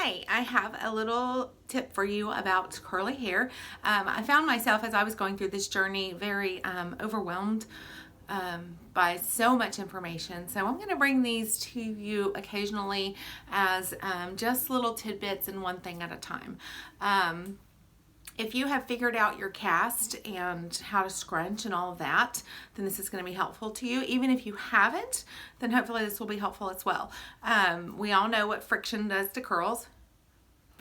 Hi, I have a little tip for you about curly hair. I found myself as I was going through this journey very overwhelmed by so much information. So I'm going to bring these to you occasionally as just little tidbits and one thing at a time. If you have figured out your cast and how to scrunch and all of that, then this is going to be helpful to you. Even if you haven't, then hopefully this will be helpful as well. We all know what friction does to curls.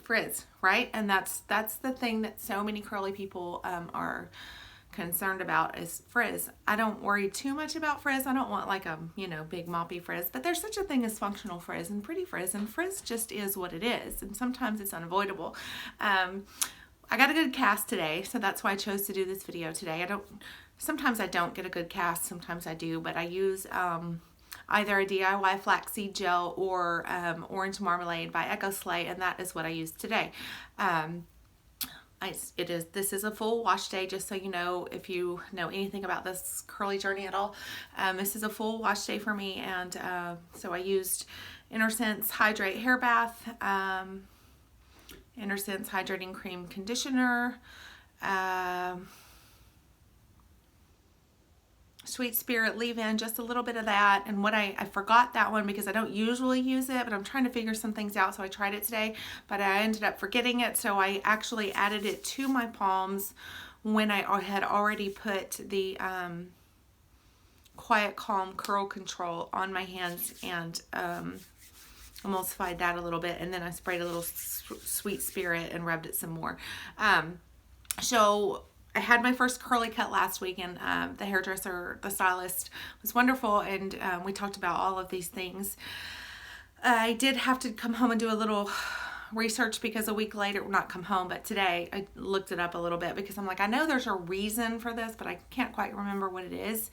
Frizz, right? And that's the thing that so many curly people are concerned about is frizz. I don't worry too much about frizz. I don't want like a, big moppy frizz, but there's such a thing as functional frizz and pretty frizz, and frizz just is what it is, and sometimes it's unavoidable. I got a good cast today, so that's why I chose to do this video today. Sometimes I don't get a good cast, sometimes I do, but I use either a DIY flaxseed gel or orange marmalade by Echo Slay, and that is what I used today. This is a full wash day, just so you know, if you know anything about this curly journey at all. This is a full wash day for me, and so I used InnerSense Hydrate Hair Bath, InnerSense Hydrating Cream Conditioner, Sweet Spirit leave-in, just a little bit of that. And what I forgot that one because I don't usually use it, but I'm trying to figure some things out, so I tried it today, but I ended up forgetting it, so I actually added it to my palms when I had already put the Quiet Calm Curl Control on my hands and emulsified that a little bit, and then I sprayed a little Sweet Spirit and rubbed it some more. So I had my first curly cut last week, and the hairdresser, the stylist, was wonderful, and we talked about all of these things. I did have to come home and do a little research because a week later, not come home, but today I looked it up a little bit because I'm like, I know there's a reason for this, but I can't quite remember what it is.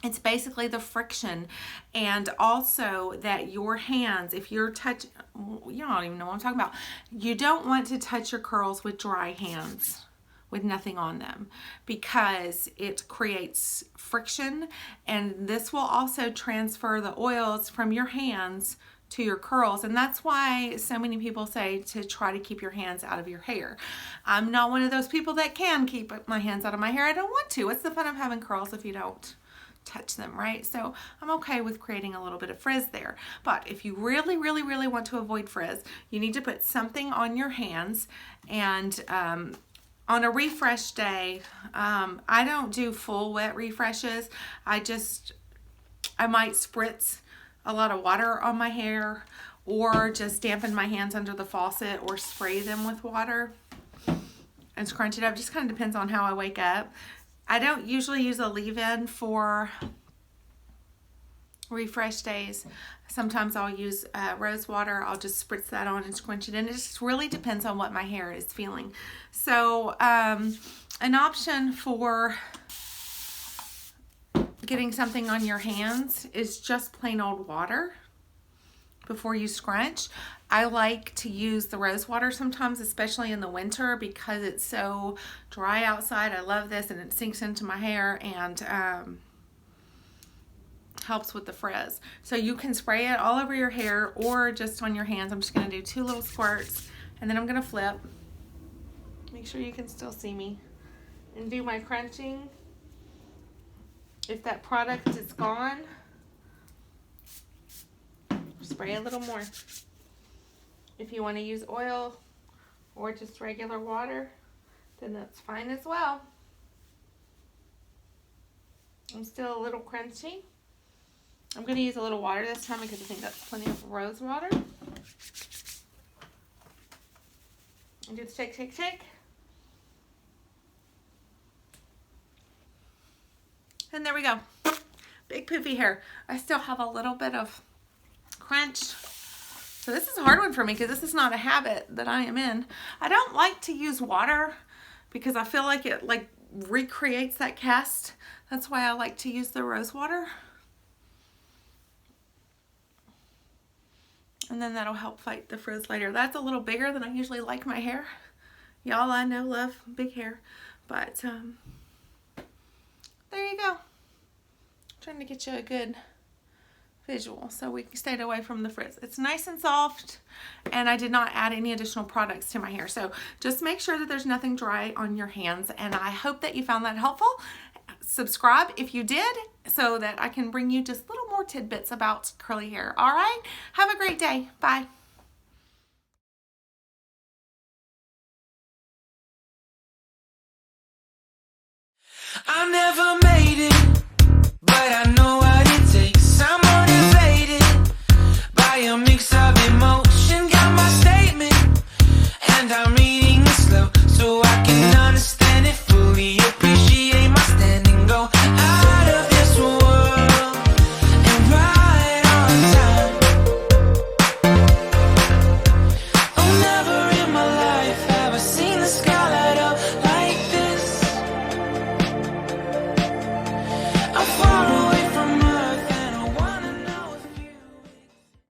It's basically the friction, and also that your hands, if you're you don't even know what I'm talking about. You don't want to touch your curls with dry hands with nothing on them because it creates friction, and this will also transfer the oils from your hands to your curls, and that's why so many people say to try to keep your hands out of your hair. I'm not one of those people that can keep my hands out of my hair. I don't want to. What's the fun of having curls if you don't touch them, right? So I'm okay with creating a little bit of frizz there. But if you really, really, really want to avoid frizz, you need to put something on your hands. And on a refresh day, I don't do full wet refreshes. I might spritz a lot of water on my hair, or just dampen my hands under the faucet, or spray them with water and scrunch it up. Just kind of depends on how I wake up. I don't usually use a leave-in for refresh days. Sometimes I'll use rose water. I'll just spritz that on and scrunch it in. It just really depends on what my hair is feeling. So an option for getting something on your hands is just plain old water before you scrunch. I like to use the rose water sometimes, especially in the winter, because it's so dry outside. I love this, and it sinks into my hair and helps with the frizz. So you can spray it all over your hair or just on your hands. I'm just going to do 2 little squirts, and then I'm going to flip. Make sure you can still see me. And do my crunching. If that product is gone, spray a little more. If you want to use oil or just regular water, then that's fine as well. I'm still a little crunchy. I'm going to use a little water this time because I think that's plenty of rose water. And just shake, shake, shake. And there we go. Big poofy hair. I still have a little bit of crunch. So this is a hard one for me because this is not a habit that I am in. I don't like to use water because I feel like it recreates that cast. That's why I like to use the rose water. And then that'll help fight the frizz later. That's a little bigger than I usually like my hair. Y'all I know love big hair. But there you go. I'm trying to get you a good visual, so we stayed away from the frizz. It's nice and soft, and I did not add any additional products to my hair. So just make sure that there's nothing dry on your hands, and I hope that you found that helpful. Subscribe if you did, so that I can bring you just little more tidbits about curly hair. All right, have a great day. Bye. I never made it, but I know